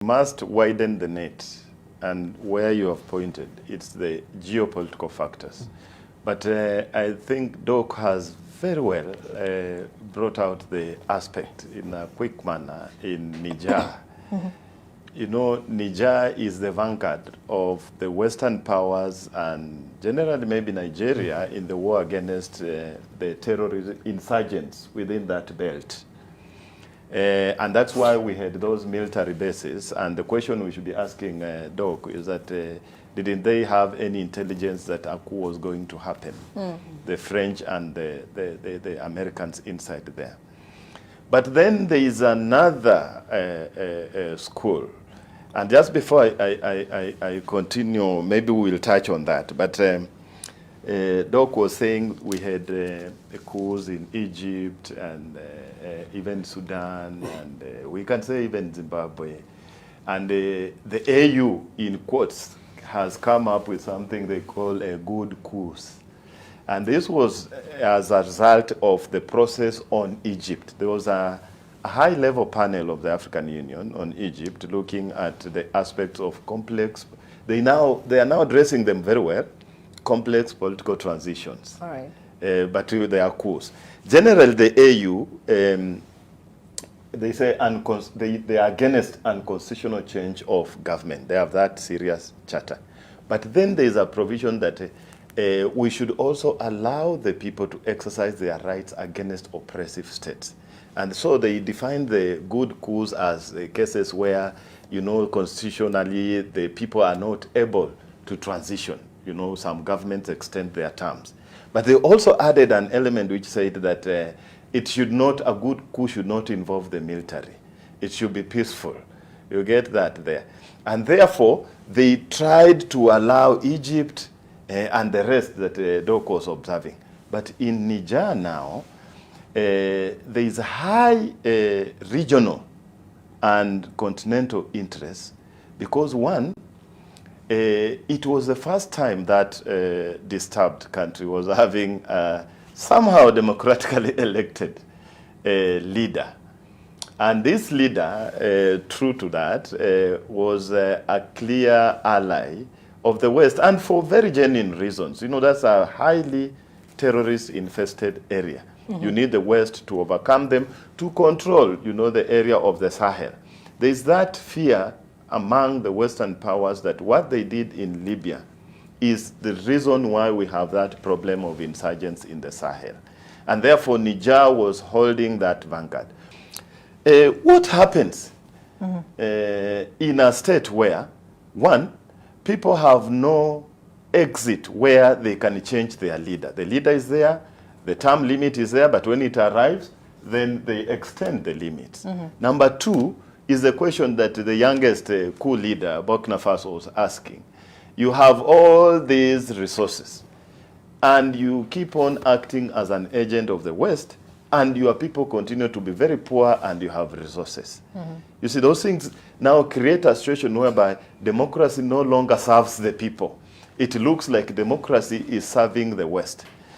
must widen the net, and where you have pointed, it's the geopolitical factors. But I think Doc has very well brought out the aspect in a quick manner in Niger. You know, Niger is the vanguard of the Western powers and generally maybe Nigeria in the war against the terrorist insurgents within that belt. And that's why we had those military bases. And the question we should be asking Doc is that didn't they have any intelligence that a coup was going to happen? The French and the Americans inside there. But then there is another school. And just before I continue, maybe we will touch on that. But Doc was saying we had coups in Egypt and even Sudan, and we can say even Zimbabwe. And the AU, in quotes, has come up with something they call a good coups. And this was as a result of the process on Egypt. There was a high-level panel of the African Union on Egypt looking at the aspects of complex, they are now addressing them very well, complex political transitions. All right. But they are coups. Generally, the AU, they say they are against unconstitutional change of government. They have that serious charter. But then there is a provision that we should also allow the people to exercise their rights against oppressive states. And so they define the good coups as cases where, you know, constitutionally the people are not able to transition. You know, some governments extend their terms. But they also added an element which said that it should not, a good coup should not involve the military. It should be peaceful. You get that there. And therefore, they tried to allow Egypt and the rest that Doc was observing. But in Niger now, there is a high regional and continental interest because one, it was the first time that disturbed country was having somehow democratically elected leader. And this leader, true to that, was a clear ally of the West, and for very genuine reasons. You know, that's a highly terrorist-infested area. You need the West to overcome them, to control, you know, the area of the Sahel. There's that fear among the Western powers that what they did in Libya is the reason why we have that problem of insurgents in the Sahel. And therefore, Niger was holding that vanguard. What happens in a state where, one, people have no exit where they can change their leader? The leader is there, the term limit is there, but when it arrives, then they extend the limits. Number two is the question that the youngest coup leader, Burkina Faso, was asking. You have all these resources, and you keep on acting as an agent of the West, and your people continue to be very poor, and you have resources. You see, those things now create a situation whereby democracy no longer serves the people. It looks like democracy is serving the West.